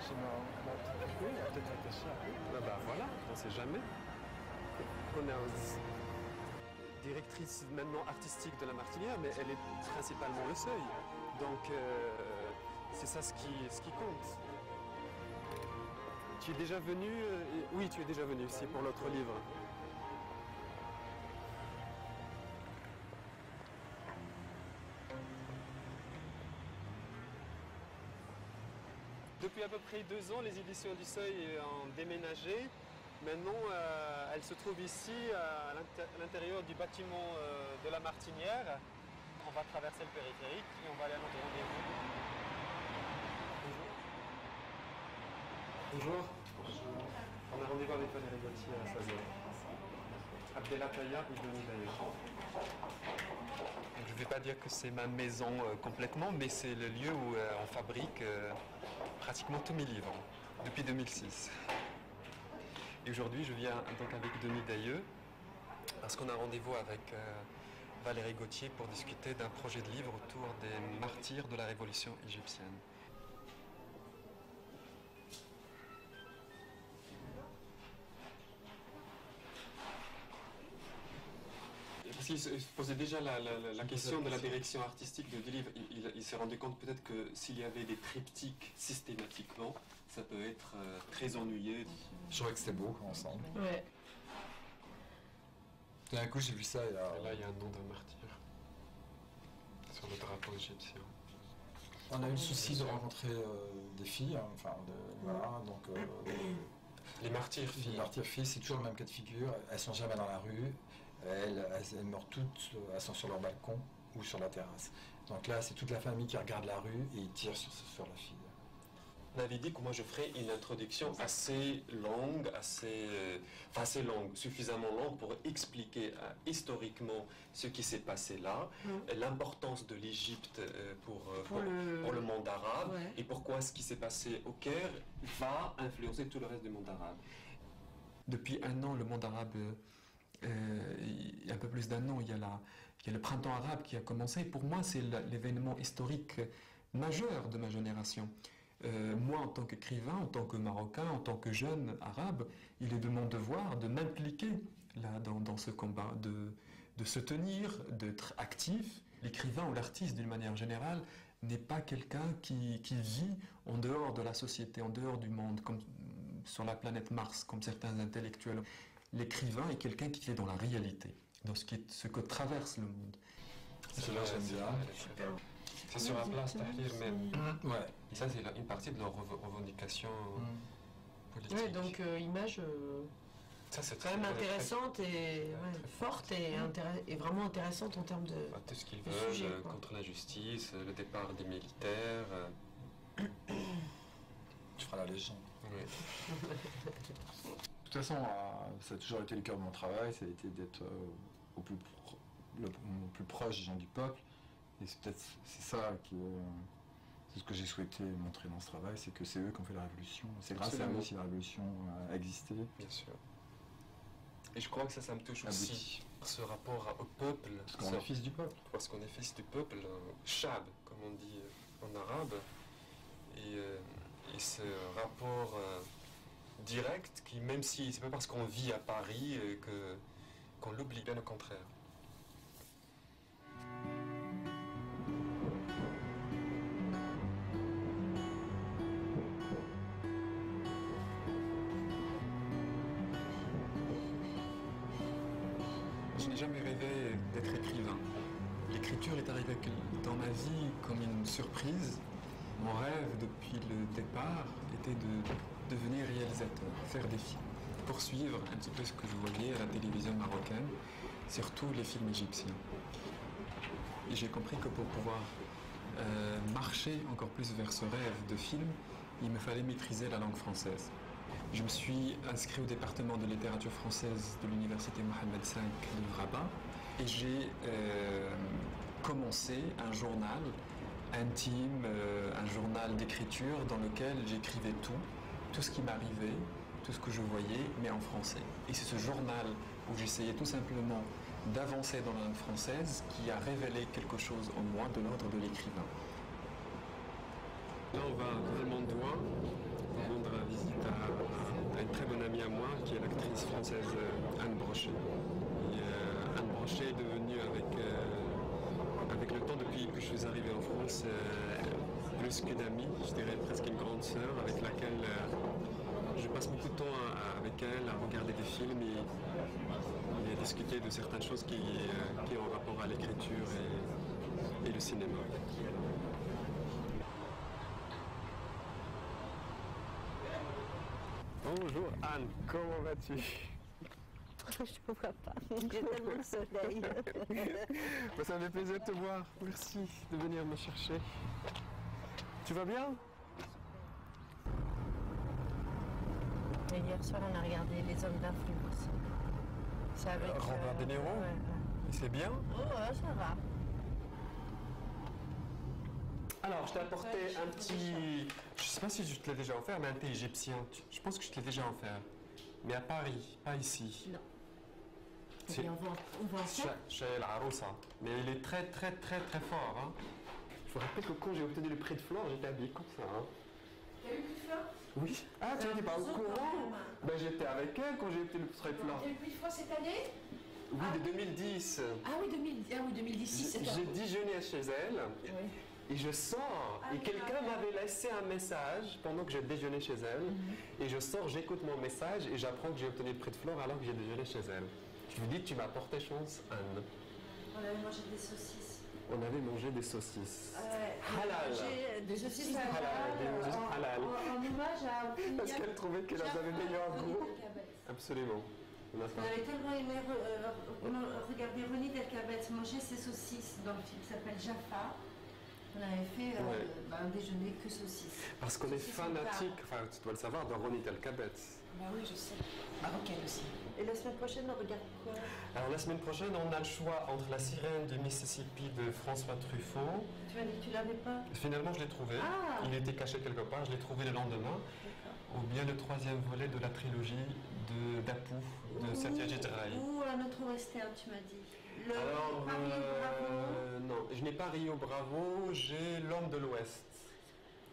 C'est ma petite poupée, elle a peut-être attaché à elle. Bah voilà, on sait jamais. On est directrice maintenant artistique de la Martinière, mais elle est principalement le seuil. Donc c'est ça ce qui compte. Tu es déjà venu Oui, tu es déjà venu ici pour l'autre livre. Depuis à peu près 2 ans, les éditions du Seuil ont déménagé. Maintenant, elles se trouvent ici, à l'intérieur du bâtiment de la Martinière. On va traverser le périphérique et on va aller à notre rendez-vous. Bonjour. Bonjour. On a rendez-vous avec Valérie Gauthier à 16h. Abdella Taya et Denis Dailleux. Je ne vais pas dire que c'est ma maison complètement, mais c'est le lieu où on fabrique pratiquement tous mes livres, depuis 2006. Et aujourd'hui, je viens donc avec Denis Dailleux, parce qu'on a rendez-vous avec Valérie Gauthier pour discuter d'un projet de livre autour des martyrs de la révolution égyptienne. Parce qu'il se posait déjà la question de la direction artistique du livre. Il s'est rendu compte peut-être que s'il y avait des triptyques systématiquement, ça peut être très ennuyeux. Je trouvais que c'était beau ensemble. Ouais. Tout d'un coup, j'ai vu ça. Et là, il y a un nom d'un martyr sur le drapeau égyptien. On a eu le souci de rencontrer des filles, hein, enfin, voilà, donc... Les martyrs filles. Les martyrs filles, c'est toujours le même cas de figure. Elles sont jamais dans la rue. Elles meurent toutes, elles sont sur leur balcon ou sur la terrasse. Donc là, c'est toute la famille qui regarde la rue et ils tirent sur la fille. On avait dit que moi je ferais une introduction assez longue, assez longue, suffisamment longue pour expliquer historiquement ce qui s'est passé là, l'importance de l'Égypte pour le monde arabe, et pourquoi ce qui s'est passé au Caire va influencer tout le reste du monde arabe. Depuis 1 an, le monde arabe, il y a un peu plus d'1 an, il y a le printemps arabe qui a commencé. Pour moi, c'est l'événement historique majeur de ma génération. Moi, en tant qu'écrivain, en tant que Marocain, en tant que jeune arabe, il est de mon devoir de m'impliquer là dans ce combat, de se tenir, d'être actif. L'écrivain ou l'artiste, d'une manière générale, n'est pas quelqu'un qui vit en dehors de la société, en dehors du monde, comme sur la planète Mars, comme certains intellectuels. L'écrivain est quelqu'un qui est dans la réalité, dans ce que traverse le monde. Cela, j'aime bien. C'est sur la place Tahrir même. Ouais. Et ça, c'est une partie de leur revendication politique. Ouais, donc image ça, c'est quand même intéressante et forte et vraiment intéressante en termes de tout ce qu'ils sujet, veulent contre l'injustice, le départ des militaires. Tu feras la légende. Oui. De toute façon, ça a toujours été le cœur de mon travail, ça a été d'être au plus proche des gens du peuple. Et c'est ça c'est ce que j'ai souhaité montrer dans ce travail, c'est que c'est eux qui ont fait la révolution. C'est grâce à eux si la révolution a existé. Bien sûr. Et je crois que ça me touche aussi, ce rapport au peuple. Parce qu'on est fils du peuple. Parce qu'on est fils du peuple, shab, comme on dit en arabe. Et ce rapport direct, qui même si c'est pas parce qu'on vit à Paris qu'on l'oublie, bien au contraire. Je n'ai jamais rêvé d'être écrivain. L'écriture est arrivée dans ma vie comme une surprise. Mon rêve depuis le départ était de devenir réalisateur, faire des films, poursuivre un petit peu ce que je voyais à la télévision marocaine, surtout les films égyptiens. Et j'ai compris que pour pouvoir marcher encore plus vers ce rêve de film, il me fallait maîtriser la langue française. Je me suis inscrit au département de littérature française de l'université Mohammed V de Rabat et j'ai commencé un journal intime, un journal d'écriture dans lequel j'écrivais tout ce qui m'arrivait, tout ce que je voyais, mais en français. Et c'est ce journal où j'essayais tout simplement d'avancer dans la langue française qui a révélé quelque chose en moi de l'ordre de l'écrivain. Là, on va vraiment droit. pour rendre visite à une très bonne amie à moi, qui est l'actrice française Anne Brochet. Et, Anne Brochet est devenue avec le temps, depuis que je suis arrivé en France, plus qu'une amie, je dirais presque une grande sœur, avec laquelle je passe beaucoup de temps avec elle, à regarder des films et à discuter de certaines choses qui ont rapport à l'écriture et le cinéma. Bonjour Anne, comment vas-tu? Je ne vois pas, j'ai tellement de soleil. Bah, ça me fait plaisir de te voir, merci de venir me chercher. Tu vas bien? Et hier soir, on a regardé Les Hommes d'influence. C'est avec... Robert De Niro? Ouais. C'est bien? Oh, ouais, ça va. Alors, je t'ai apporté un petit... Je sais pas si je te l'ai déjà offert, mais un thé égyptien. Je pense que je te l'ai déjà offert. Mais à Paris, pas ici. Non. C'est- Et on va en faire. Chez El Aroussa. Mais il est très très très très fort. Hein. Je vous rappelle que quand j'ai obtenu le prix de Flore, j'étais habillé comme ça. Hein. T'as eu le prix de Flore? Oui. Ah, tu n'étais pas au courant? Ben, j'étais avec elle quand j'ai obtenu le prix de Flore. T'as eu le prix de Flore cette année? Oui, de 2010. Ah oui, 2010. J'ai déjeuné chez elle. Oui. Et je sors, et quelqu'un m'avait laissé un message pendant que je déjeunais chez elle. Et je sors, j'écoute mon message et j'apprends que j'ai obtenu le prix de Flore alors que j'ai déjeuné chez elle. Je lui dis, tu m'as porté chance, Anne. On avait mangé des saucisses. On avait mangé des saucisses. Halal. Des saucisses Halal, des saucisses halal. en hommage à Parce qu'elle trouvait qu'elles avaient meilleur goût. Absolument. On avait tellement aimé regarder Ronnie Delcabès manger ses saucisses dans le film qui s'appelle Jaffa. On avait fait un déjeuner que saucisses. Parce qu'on est Saucisses fanatique, enfin tu dois le savoir, de Ronnie Delcabès. Bah oui, je sais. Marocaine aussi. Et la semaine prochaine, on regarde quoi? Alors la semaine prochaine, on a le choix entre La Sirène du Mississippi de François Truffaut. Tu m'as dit que tu l'avais pas? Finalement, je l'ai trouvé. Ah. Il était caché quelque part, je l'ai trouvé le lendemain. Ou bien le troisième volet de la trilogie d'Apu, de Satyajit Ray. Ou un autre western, tu m'as dit. Le Alors, Paris Bravo. non, je n'ai pas Rio Bravo, j'ai L'Homme de l'Ouest.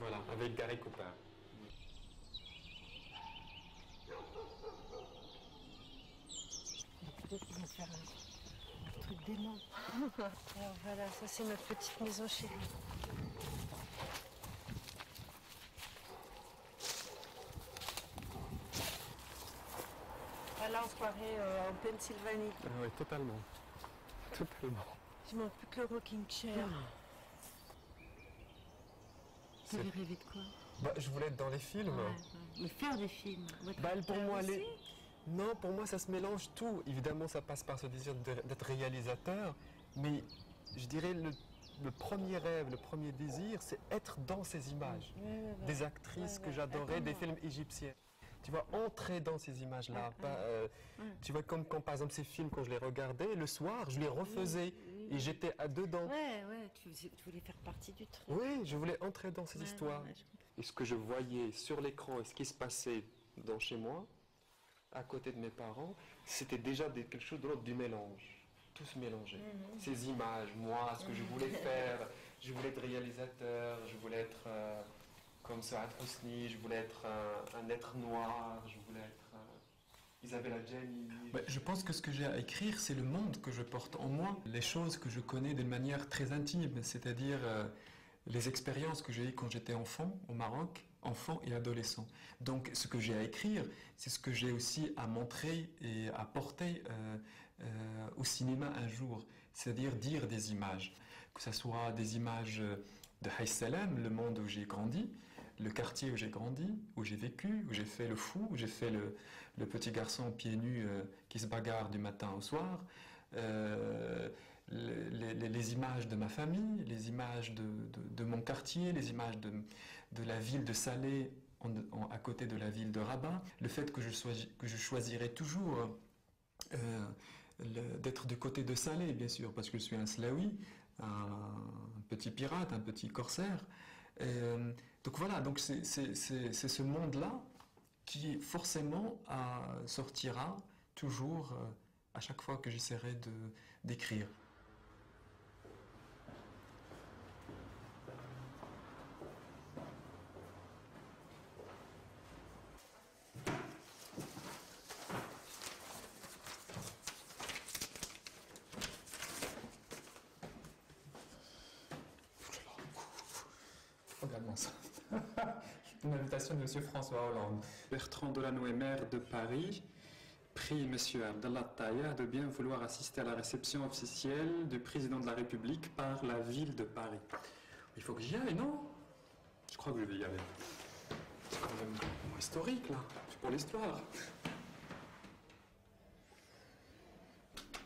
Voilà, avec Gary Cooper. Peut-être qu'ils vont faire un truc dément. Alors voilà, ça c'est notre petite maison chez lui. Voilà, on se croirait en Pennsylvanie. Ah oui, totalement. Totalement. Je manque plus que le rocking chair. Tu avais rêvé de quoi? Bah, je voulais être dans les films. Mais faire des films. Bah, pour moi, aussi. Non, pour moi, ça se mélange tout. Évidemment, ça passe par ce désir d'être réalisateur, mais je dirais le premier rêve, le premier désir, c'est être dans ces images. Des actrices que j'adorais, des films égyptiens. Tu vois, entrer dans ces images-là. Tu vois, comme quand, par exemple, ces films, quand je les regardais, le soir, je les refaisais et j'étais dedans. Ouais, tu voulais faire partie du truc. Oui, je voulais entrer dans ces histoires. Ouais, Et ce que je voyais sur l'écran et ce qui se passait chez moi, à côté de mes parents, c'était déjà quelque chose de l'ordre du mélange. Tout se mélangeait. Ces images, moi, ce que je voulais faire, je voulais être réalisateur, je voulais être comme Saad Hosni, je voulais être un être noir, je voulais être Isabelle Adjani. Je pense que ce que j'ai à écrire, c'est le monde que je porte en moi, les choses que je connais d'une manière très intime, c'est-à-dire les expériences que j'ai eues quand j'étais enfant au Maroc, enfant et adolescent. Donc ce que j'ai à écrire, c'est ce que j'ai aussi à montrer et à porter au cinéma un jour, c'est-à-dire dire des images, que ce soit des images de Haït Salam, le monde où j'ai grandi, le quartier où j'ai grandi, où j'ai vécu, où j'ai fait le fou, où j'ai fait le petit garçon pieds nus qui se bagarre du matin au soir, les images de ma famille, les images de mon quartier, les images de la ville de Salé à côté de la ville de Rabat, le fait que je choisirais toujours d'être du côté de Salé, bien sûr, parce que je suis un Slaoui, un petit pirate, un petit corsaire. Donc voilà, donc c'est ce monde-là qui forcément sortira toujours à chaque fois que j'essaierai d'écrire. Regarde-moi ça. Une invitation de M. François Hollande. Bertrand Delanoë, maire de Paris, prie M. Abdallah Taïa de bien vouloir assister à la réception officielle du président de la République par la ville de Paris. Il faut que j'y aille, non? Je crois que je vais y aller. C'est quand même historique, là. C'est pour l'histoire.